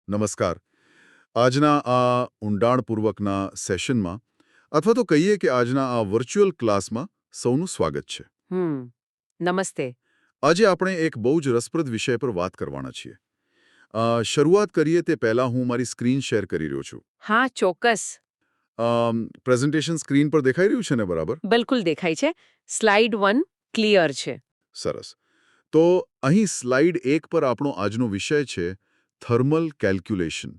નમસ્કાર. આજના આ ઊંડાણપૂર્વકના સેશનમાં અથવા તો કહીએ કે આજના આ વર્ચ્યુઅલ ક્લાસમાં સૌનું સ્વાગત છે. નમસ્તે. આજે આપણે એક બહુ જ રસપ્રદ વિષય પર વાત કરવાના છીએ. શરૂઆત કરીએ તે પહેલાં હું મારી સ્ક્રીન શેર કરી રહ્યો છું. હા, ચોક્કસ. પ્રેઝન્ટેશન સ્ક્રીન પર દેખાઈ રહ્યું છે ને બરાબર? બિલકુલ દેખાય છે. સ્લાઇડ 1 ક્લિયર છે. સરસ. તો અહીં સ્લાઇડ 1 પર આપણો આજનો વિષય છે થર્મલ કેલ્ક્યુલેશન.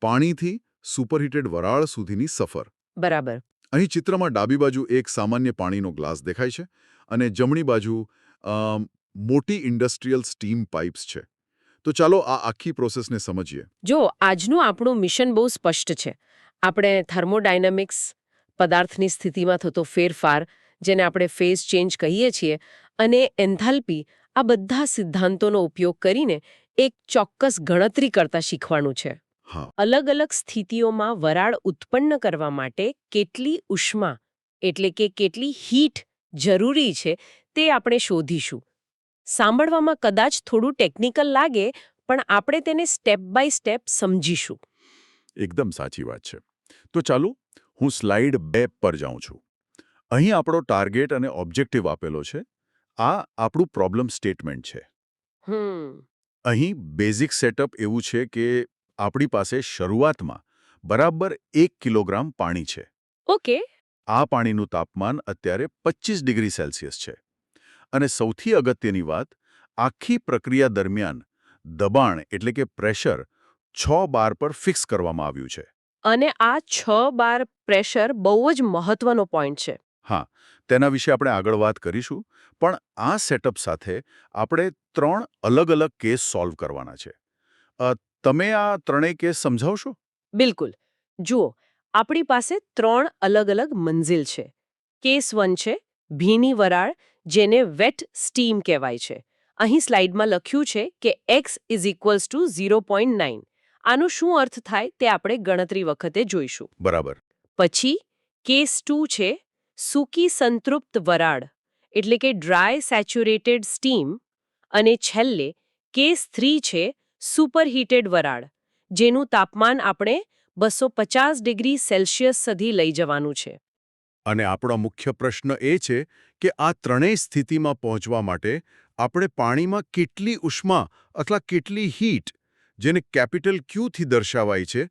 પાણીથી સુપરહીટેડ વરાળ સુધીની સફર. બરાબર. અહીં ચિત્રમાં ડાબી બાજુ એક સામાન્ય પાણીનો ગ્લાસ દેખાય છે અને જમણી બાજુ મોટી ઇન્ડસ્ટ્રીયલ સ્ટીમ પાઇપ્સ છે. તો ચાલો આ આખી પ્રોસેસને સમજીએ. જો આજનું આપણું મિશન બહુ સ્પષ્ટ છે. આપણે થર્મોડાયનેમિક્સ, પદાર્થની સ્થિતિમાં થતો ફેરફાર, જેને આપણે ફેઝ ચેન્જ કહીએ છીએ, અને એન્થાલ્પી, આ બધા સિદ્ધાંતોનો ઉપયોગ કરીને એક ચોક્કસ ગણતરી કરતા શીખવાનું છે. હા, અલગ અલગ સ્થિતિઓમાં વરાળ ઉત્પન્ન કરવા માટે કેટલી ઉષ્મા એટલે કે કેટલી હીટ જરૂરી છે તે આપણે શોધીશું. સાંભળવામાં કદાચ થોડું ટેકનિકલ લાગે, પણ આપણે તેને સ્ટેપ બાય સ્ટેપ સમજીશું. એકદમ સાચી વાત છે. તો ચાલો હું સ્લાઇડ 2 પર જાઉં છું. અહીં આપણો ટાર્ગેટ અને ઓબ્જેક્ટિવ આપેલો છે. આ આપણું પ્રોબ્લેમ સ્ટેટમેન્ટ છે. અહીં બેઝિક સેટઅપ એવું છે કે આપણી પાસે શરૂઆતમાં બરાબર 1 કિલોગ્રામ પાણી છે. ઓકે. આ પાણીનું તાપમાન અત્યારે 25 ડિગ્રી સેલ્સિયસ છે. અને સૌથી અગત્યની વાત, આખી પ્રક્રિયા દરમિયાન દબાણ એટલે કે પ્રેશર 6 બાર પર ફિક્સ કરવામાં આવ્યું છે. અને આ 6 બાર પ્રેશર બહુ જ મહત્વનો પોઈન્ટ છે. હા, તેના વિશે આપણે આગળ વાત કરીશું, પણ આ સેટઅપ સાથે આપણે 3 અલગ-અલગ કેસ સોલ્વ કરવાના છે. તમે આ ત્રણેય કેસ સમજાવશો? બિલકુલ. જુઓ, આપણી પાસે 3 અલગ અલગ મંઝિલ છે. કેસ 1 છે ભીની વરાળ, જેને વેટ સ્ટીમ કહેવાય છે. અહીં સ્લાઇડમાં લખ્યું છે કે x = 0.9. આનો શું અર્થ થાય તે આપણે ગણતરી વખતે જોઈશું. બરાબર. પછી કેસ 2 છે સૂકી સંતૃપ્ત વરાળ, એટલે કે ડ્રાય સેચ્યુરેટેડ સ્ટીમ. અને છેલ્લે કેસ 3 છે સુપરહીટેડ વરાળ, જેનું તાપમાન આપણે 250 ડિગ્રી સેલ્સિયસ સુધી લઈ જવાનું છે. અને આપણો મુખ્ય પ્રશ્ન એ છે કે આ ત્રણેય સ્થિતિમાં પહોંચવા માટે આપણે પાણીમાં કેટલી ઉષ્મા અથવા કેટલી હીટ, જેને કેપિટલ ક્યુથી દર્શાવાય છે,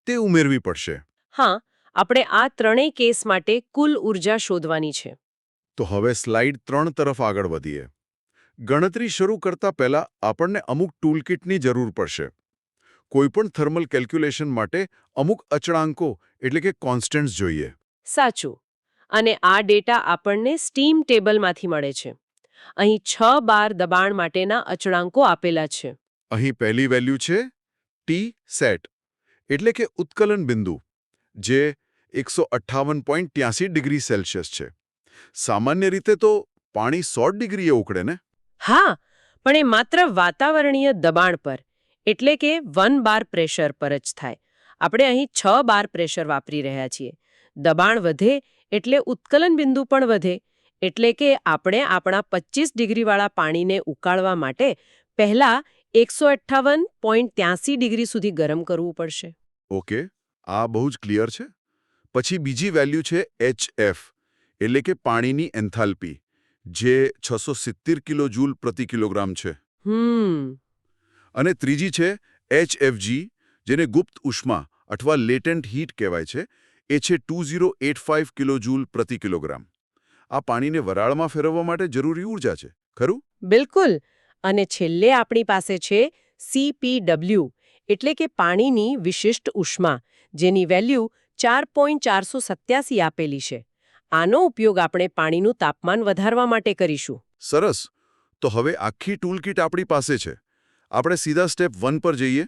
તે ઉમેરવી પડશે. હા, આપણે આ ત્રણેય કેસ માટે કુલ ઊર્જા શોધવાની છે. તો હવે સ્લાઇડ 3 તરફ આગળ વધીએ. ગણતરી શરૂ કરતા પહેલા આપણને અમુક ટૂલકિટની જરૂર પડશે. કોઈપણ થર્મલ કેલ્ક્યુલેશન માટે અમુક અચળાંકો એટલે કે કોન્સ્ટન્ટ્સ જોઈએ. સાચું. અને આ ડેટા આપણને સ્ટીમ ટેબલમાંથી મળે છે. અહીં 6 બાર દબાણ માટેના અચળાંકો આપેલા છે. અહીં પહેલી વેલ્યુ છે ટી સેટ, એટલે કે ઉત્કલન બિંદુ, જે 158.83 ડિગ્રી સેલ્સિયસ છે. સામાન્ય રીતે તો પાણી 100 ડિગ્રીએ ઉકળે ને? હા, પણ એ માત્ર વાતાવરણીય દબાણ પર, એટલે કે 1 બાર પ્રેશર પર જ થાય. આપણે અહીં 6 બાર પ્રેશર વાપરી રહ્યા છીએ. દબાણ વધે એટલે ઉત્કલન બિંદુ પણ વધે, એટલે કે આપણે આપણા 25 ડિગ્રીવાળા પાણીને ઉકાળવા માટે પહેલા 158.83 ડિગ્રી સુધી ગરમ કરવું પડશે. ઓકે, આ બહુ જ ક્લિયર છે. પછી બીજી વેલ્યુ છે HF, એટલે કે પાણીની એન્થાલ્પી, જે 670 કિલો જૂલ પ્રતિ કિલોગ્રામ છે. અને ત્રીજી છે HFG, જેને ગુપ્ત ઉષ્મા અથવા લેટેન્ટ હીટ કહેવાય છે. એ છે 2085 કિલો જૂલ પ્રતિ કિલોગ્રામ. આ પાણીને વરાળમાં ફેરવવા માટે જરૂરી ઊર્જા છે, ખરું? બિલકુલ. અને છેલ્લે આપણી પાસે છે CPW, એટલે કે પાણીની વિશિષ્ટ ઉષ્મા, જેની વેલ્યુ 4.487 આપેલી છે. આનો ઉપયોગ આપણે પાણીનું તાપમાન વધારવા માટે કરીશું. સરસ. તો હવે આખી ટૂલકિટ આપણી પાસે છે. આપણે સીધા સ્ટેપ 1 પર જઈએ.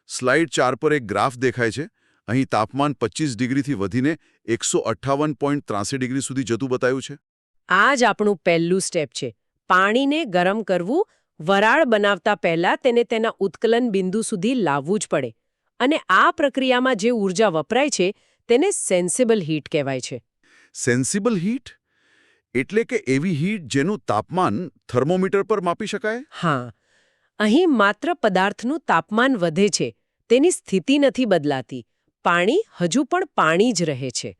સ્લાઇડ 4 પર એક ગ્રાફ દેખાય છે. અહીં તાપમાન 25 ડિગ્રીથી વધીને 158.83 ડિગ્રી સુધી જતું બતાવ્યું છે. આ જ આપણું પહેલું સ્ટેપ છે. પાણીને ગરમ કરવું, વરાળ બનાવતા પહેલા તેને તેના ઉત્કલન બિંદુ સુધી લાવવું જ પડે. અને આ પ્રક્રિયામાં જે ઊર્જા વપરાય છે તેને સેન્સિબલ હીટ કહેવાય છે. સેન્સિબલ હીટ એટલે કે એવી હીટ જેનું તાપમાન થર્મોમીટર પર માપી શકાય? હા, અહીં માત્ર પદાર્થનું તાપમાન વધે છે, તેની સ્થિતિ નથી બદલાતી. પાણી હજુ પણ પાણી જ રહે છે.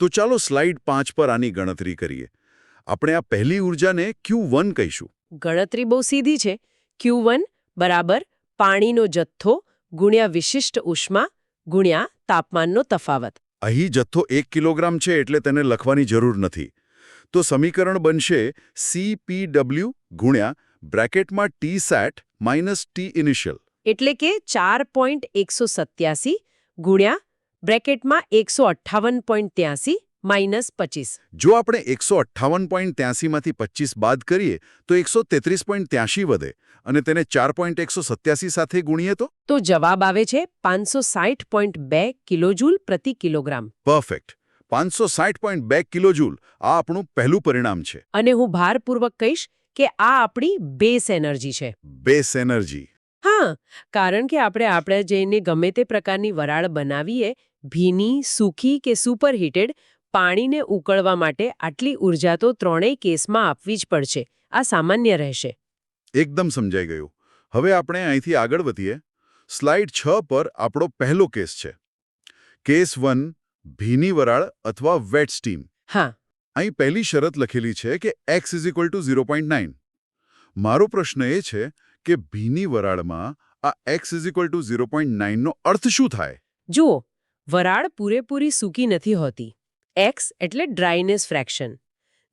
તો ચાલો સ્લાઇડ 5 પર આની ગણતરી કરીએ. આપણે આ પહેલી ઊર્જાને Q1 કહીશું. ગણતરી બહુ સીધી છે. Q1 બરાબર પાણીનો જથ્થો ગુણ્યા વિશિષ્ટ ઉષ્મા ગુણ્યા તાપમાનનો તફાવત. અહીં જથ્થો 1 કિલોગ્રામ છે એટલે તેને લખવાની જરૂર નથી. તો સમીકરણ બનશે CPW ગુણ્યા બ્રેકેટમાં Tsat માઇનસ T ઇનિશિયલ. એટલે કે 4.187 ગુણ્યા બ્રેકેટમાં 158.83 માઇનસ 25. જો આપણે 158.83 માંથી 25 બાદ કરીએ તો 133.83 વધે અને તેને 4.187 સાથે ગુણીએ તો જવાબ આવે છે 560.2 કિલોજૂલ પ્રતિ કિલોગ્રામ. પરફેક્ટ. 560.2 કિલોજૂલ આ આપણું પહેલું પરિણામ છે. અને હું ભારપૂર્વક કહીશ કે આ આપણી બેઝ એનર્જી છે. Base energy. હા, કારણ કે આપણે જઈને ગમે તે પ્રકારની વરાળ બનાવીએ, ભીની, સૂકી કે સુપરહીટેડ, પાણીને ઉકળવા માટે આટલી ઊર્જા તો ત્રણેય કેસમાં આપવી જ પડશે. આ સામાન્ય રહેશે. એકદમ સમજાઈ ગયું. હવે આપણે અહીંથી આગળ વધીએ. સ્લાઇડ 6 પર આપણો પહેલો કેસ છે. કેસ 1 ભીની વરાળ અથવા વેટ સ્ટીમ. હા. અહીં પહેલી શરત લખેલી છે કે x = 0.9. મારો પ્રશ્ન એ છે કે ભીની વરાળમાં આ x = 0.9 નો અર્થ શું થાય? જુઓ, વરાળ પૂરેપૂરી સૂકી નથી હોતી. x એટલે ડ્રાયનેસ ફ્રેક્શન.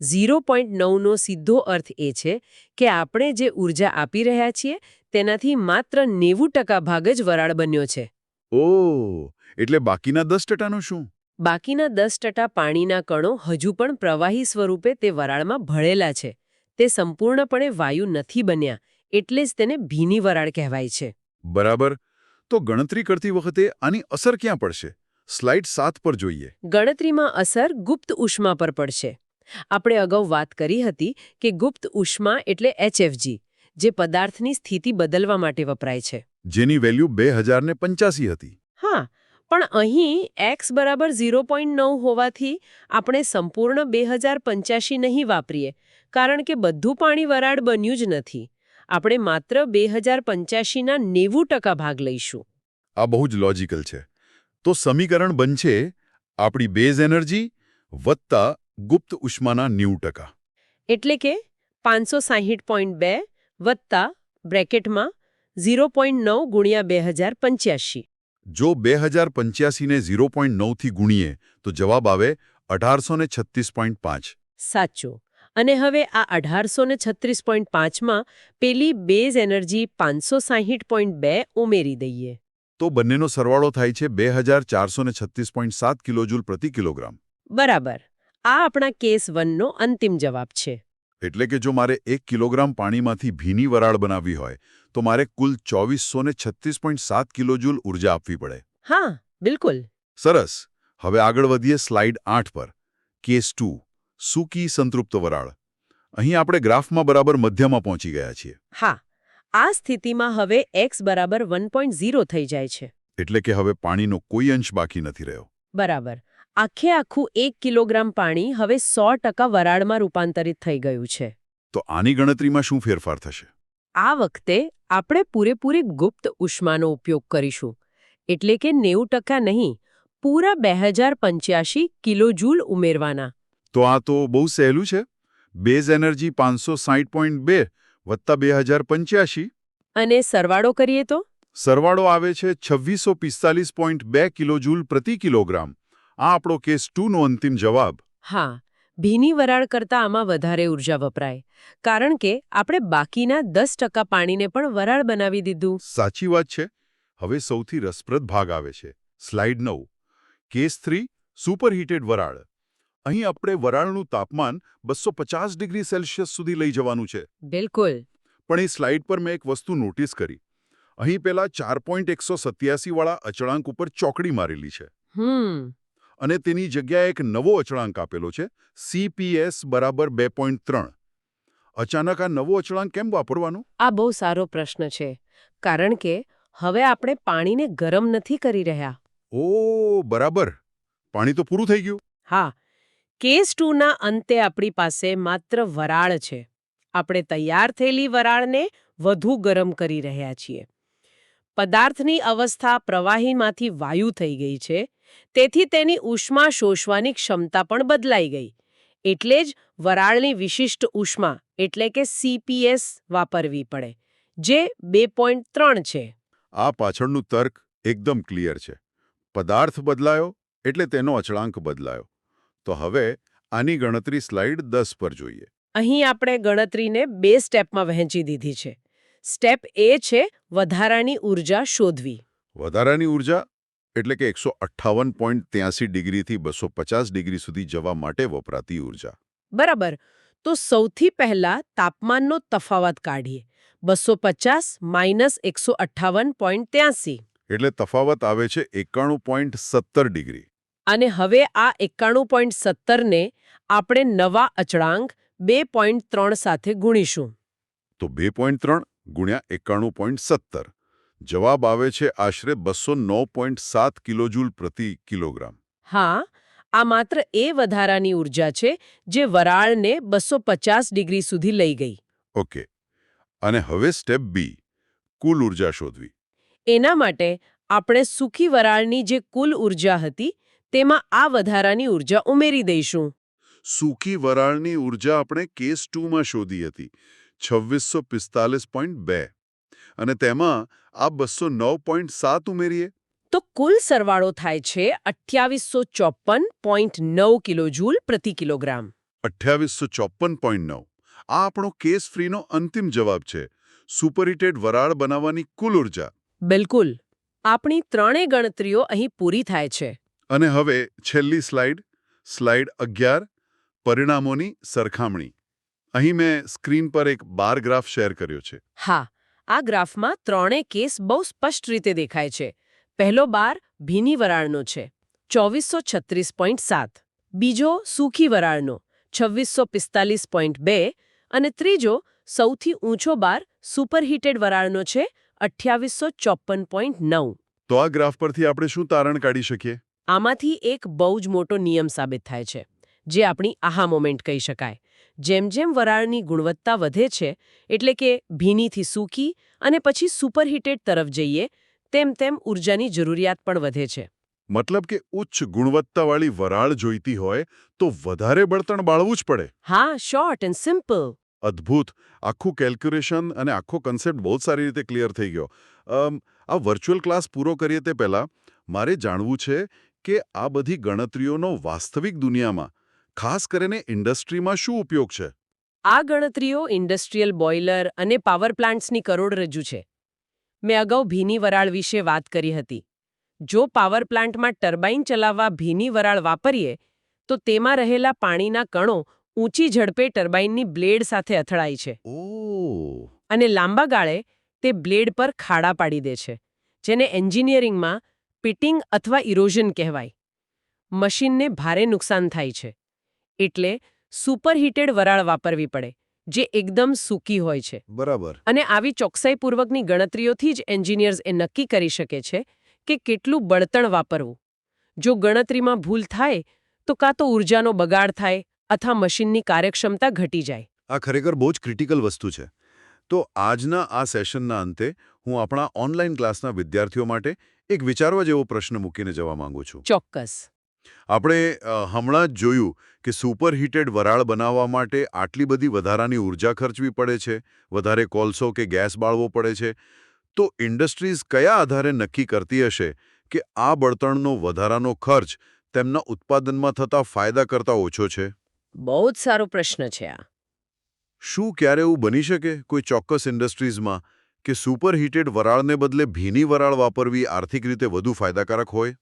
0.9 નો સીધો અર્થ એ છે કે આપણે જે ઊર્જા આપી રહ્યા છીએ તેનાથી માત્ર 90% ભાગ જ વરાળ બન્યો છે. ઓહ, એટલે બાકીના 10%નું શું? બાકીના 10% પાણીના કણો હજુ પણ પ્રવાહી સ્વરૂપે તે વરાળમાં ભળેલા છે. તે સંપૂર્ણપણે વાયુ નથી બન્યા, એટલે જ તેને ભીની વરાળ કહેવાય છે. બરાબર. તો ગણતરી કરતી વખતે આની અસર ક્યાં પડશે? સ્લાઇડ 7 પર જોઈએ. ગણતરીમાં અસર ગુપ્ત ઉષ્મા પર પડશે. આપણે અગાઉ વાત કરી હતી કે ગુપ્ત ઉષ્મા એટલે HFG, જે પદાર્થની સ્થિતિ બદલવા માટે વપરાય છે. જેની વેલ્યુ 2085 હતી. હા, પણ અહીં x બરાબર 0.9 હોવાથી આપણે સંપૂર્ણ 2085 નહીં વાપરીએ, કારણ કે બધું પાણી વરાળ બન્યું જ નથી. આપણે માત્ર 2085ના 90% ભાગ લઈશું. આ બહુ જ લોજિકલ છે. તો સમીકરણ બનશે આપણી બેઝ એનર્જી વત્તા ગુપ્ત ઉષ્માના 90%. એટલે કે 560.2 વત્તા બ્રેકેટમાં 0.9 ગુણ્યા 2085. જો 2085 ને 0.9 થી ગુણીએ તો જવાબ આવે 1836.5. સાચું. અને હવે આ 1836.5માં પેલી બેઝ એનર્જી 560.2 ઉમેરી દઈએ. તો બંનેનો સરવાળો થાય છે 2436.7 કિલોજૂલ પ્રતિ કિલોગ્રામ. બરાબર. આ આપણા કેસ 1નો અંતિમ જવાબ છે. એટલે કે જો મારે 1 કિલોગ્રામ પાણીમાંથી ભીની વરાળ બનાવવી હોય તો મારે કુલ 2436.7 કિલોજૂલ ઉર્જા આપવી પડે. હા, બિલકુલ. સરસ. હવે આગળ વધીએ સ્લાઇડ 8 પર. કેસ 2 સૂકી સંતૃપ્ત વરાળ. અહીં આપણે ગ્રાફમાં બરાબર મધ્યમાં પહોંચી ગયા છીએ. હા, આ સ્થિતિમાં હવે x બરાબર 1.0 થઈ જાય છે. એટલે કે હવે પાણીનો કોઈ અંશ બાકી નથી રહ્યો. બરાબર. આખું 1 કિલોગ્રામ પાણી હવે 100% વરાળમાં રૂપાંતરિત થઈ ગયું છે. તો આની ગણતરીમાં શું ફેરફાર થશે? આ વખતે આપણે પૂરેપૂરી ગુપ્ત ઉષ્માનો ઉપયોગ કરીશું. એટલે કે 90% નહીં, પૂરા 2085 કિલોજૂલ ઉમેરવાના. તો આ તો બહુ સહેલું છે. બેઝ એનર્જી 560.2 વત્તા 2085. અને સરવાળો કરીએ તો? સરવાળો આવે છે 2645.2 કિલોજૂલ પ્રતિ કિલોગ્રામ. આ આપણો કેસ 2નો અંતિમ જવાબ. હા, ભીની વરાળ કરતાં આમાં વધારે ઊર્જા વપરાય, કારણ કે આપણે બાકીના 10% પાણીને પણ વરાળ બનાવી દીધું. સાચી વાત છે. હવે સૌથી રસપ્રદ ભાગ આવે છે. સ્લાઇડ 9. કેસ 3 સુપરહીટેડ વરાળ. અહીં આપણે વરાળનું તાપમાન 250 ડિગ્રી સેલ્સિયસ સુધી લઈ જવાનું છે. બિલકુલ. પણ એ સ્લાઇડ પર મેં એક વસ્તુ નોટિસ કરી. અહીં પેલા 4.187 વાળા અચળાંક ઉપર ચોકડી મારેલી છે. અને તેની જગ્યાએ એક નવો અચળાંક આપેલો છે, CPS બરાબર 2.3. અચાનક આ નવો અચળાંક કેમ વાપરવાનો? આ બહુ સારો પ્રશ્ન છે. કારણ કે હવે આપણે પાણીને ગરમ નથી કરી રહ્યા. ઓહ, બરાબર. પાણી તો પૂરું થઈ ગયું. હા, કેસ 2ના અંતે આપણી પાસે માત્ર વરાળ છે. આપણે તૈયાર થયેલી વરાળને વધુ ગરમ કરી રહ્યા છીએ. પદાર્થની અવસ્થા પ્રવાહીમાંથી વાયુ થઈ ગઈ છે, તેથી તેની ઉષ્મા શોષવાની ક્ષમતા પણ બદલાઈ ગઈ. એટલે જ વરાળની વિશિષ્ટ ઉષ્મા એટલે કે CPS વાપરવી પડે, જે 2.3 છે. આ પાછળનું તર્ક એકદમ ક્લિયર છે. પદાર્થ બદલાયો એટલે તેનો અચળાંક બદલાયો. તો હવે આની ગણતરી સ્લાઇડ 10 પર જોઈએ. અહીં આપણે ગણતરીને 2 સ્ટેપમાં વહેંચી દીધી છે. સ્ટેપ એ છે વધારાની ઉર્જા શોધવી. વધારાની ઉર્જા એટલે કે 158.83 ડિગ્રીથી 250 ડિગ્રી સુધી જવા માટે વપરાતી ઉર્જા. બરાબર. તો સૌથી પહેલા તાપમાનનો તફાવત કાઢીએ. 250 માઇનસ 158.83. એટલે તફાવત આવે છે 91.17 ડિગ્રી. અને હવે આ 91.17 ને આપણે નવા અચળાંક 2.3 સાથે ગુણીશું. તો 2.3 ગુણ્યા 91.17 જવાબ આવે છે આશરે 209.7 કિલોજૂલ પ્રતિ કિલોગ્રામ. હા, આ માત્ર એ વધારાની ઉર્જા છે જે વરાળને 250 ડિગ્રી સુધી લઈ ગઈ. ઓકે. અને હવે સ્ટેપ બી, કુલ ઉર્જા શોધવી. એના માટે આપણે સૂકી વરાળની જે કુલ ઉર્જા હતી તેમાં આ વધારાની ઉર્જા ઉમેરી દઈશું. સૂકી વરાળની ઉર્જા આપણે કેસ 2 માં શોધી હતી 2645.2 અને તેમાં આ 209.7 ઉમેરીએ તો કુલ સરવાળો થાય છે 2854.9 કિલોજૂલ પ્રતિ કિલોગ્રામ. 2854.9. આ આપણો કેસ ફ્રીનો અંતિમ જવાબ છે. સુપરહીટેડ વરાળ બનાવવાની કુલ ઉર્જા. બિલકુલ. આપણી ત્રણેય ગણતરીઓ અહીં પૂરી થાય છે. અને હવે છેલ્લી સ્લાઇડ, સ્લાઇડ 11, પરિણામોની સરખામણી. અહીં મેં સ્ક્રીન પર એક બાર ગ્રાફ શેર કર્યો છે. હા, આ ગ્રાફમાં ત્રણેય કેસ બહુ સ્પષ્ટ રીતે દેખાય છે. પહેલો બાર ભીની વરાળનો છે, 2436.7. બીજો સૂકી વરાળનો, 2645.2. અને ત્રીજો સૌથી ઊંચો બાર સુપરહીટેડ વરાળનો છે, 2854.9. તો આ ગ્રાફ પરથી આપણે શું તારણ કાઢી શકીએ? આમાંથી એક બહુ જ મોટો નિયમ સાબિત થાય છે, જે આપણી આહા મોમેન્ટ કહી શકાય. જેમ જેમ વરાળની ગુણવત્તા વધે છે, એટલે કે ભીનીથી સૂકી અને પછી સુપરહીટેડ તરફ જઈએ, તેમ તેમ ઉર્જાની જરૂરિયાત પણ વધે છે. મતલબ કે ઉચ્ચ ગુણવત્તાવાળી વરાળ જોઈતી હોય તો વધારે બળતણ બાળવું જ પડે. હા, શોર્ટ એન્ડ સિમ્પલ. અદ્ભુત. આખું કેલ્ક્યુલેશન અને આખો કન્સેપ્ટ બહુ સારી રીતે ક્લિયર થઈ ગયો. આ વર્ચ્યુઅલ ક્લાસ પૂરો કરીએ તે પહેલાં મારે જાણવું છે કે આ બધી ગણતરીઓનો વાસ્તવિક દુનિયામાં, ખાસ કરીને ઇન્ડસ્ટ્રીમાં શું ઉપયોગ છે? આ ગણતરીઓ ઇન્ડસ્ટ્રીયલ બોઇલર અને પાવર પ્લાન્ટ્સની કરોડરજ્જુ છે. મેં અગાઉ ભીની વરાળ વિશે વાત કરી હતી. જો પાવર પ્લાન્ટમાં ટર્બાઇન ચલાવવા ભીની વરાળ વાપરીએ તો તેમાં રહેલા પાણીના કણો ઊંચી ઝડપે ટર્બાઇનની બ્લેડ સાથે અથડાય છે. ઓહ! અને લાંબા ગાળે તે બ્લેડ પર ખાડા પાડી દે છે, જેને એન્જિનિયરિંગમાં પિટિંગ અથવા ઇરોઝન કહેવાય. મશીનને ભારે નુકસાન થાય છે. એટલે સુપરહીટેડ વરાળ વાપરવી પડે, જે એકદમ સૂકી હોય છે. બરાબર. અને આવી ચોકસાઈપૂર્વકની ગણતરીઓથી જ એન્જિનિયર્સ એ નક્કી કરી શકે છે કે કેટલું બળતણ વાપરવું. જો ગણતરીમાં ભૂલ થાય તો કાં તો ઉર્જાનો બગાડ થાય અથવા મશીનની કાર્યક્ષમતા ઘટી જાય. આ ખરેખર બહુ જ ક્રિટિકલ વસ્તુ છે. તો આજના આ સેશનના અંતે હું આપણા ઓનલાઈન ક્લાસના વિદ્યાર્થીઓ માટે એક વિચારવા જેવો પ્રશ્ન મૂકીને જવા માંગુ છું. ચોક્કસ. આપણે હમણાં જ જોયું કે સુપરહીટેડ વરાળ બનાવવા માટે આટલી બધી વધારાની ઉર્જા ખર્ચવી પડે છે, વધારે કોલસો કે ગેસ બાળવો પડે છે. તો ઇન્ડસ્ટ્રીઝ કયા આધારે નક્કી કરતી હશે કે આ બળતણનો વધારાનો ખર્ચ તેમના ઉત્પાદનમાં થતા ફાયદા કરતાં ઓછો છે? બહુ જ સારો પ્રશ્ન છે આ. શું ક્યારે એવું બની શકે કોઈ ચોક્કસ ઇન્ડસ્ટ્રીઝમાં કે સુપરહીટેડ વરાળને બદલે ભીની વરાળ વાપરવી આર્થિક રીતે વધુ ફાયદાકારક હોય?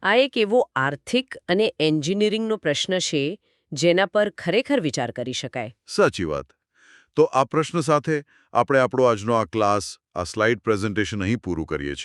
આ એક એવો આર્થિક અને એન્જિનિયરિંગનો પ્રશ્ન છે જેના પર ખરેખર વિચાર કરી શકાય. સાચી વાત. તો આ પ્રશ્ન સાથે આપણે આપણો આજનો આ ક્લાસ, આ સ્લાઇડ પ્રેઝન્ટેશન અહીં પૂરું કરીએ છીએ.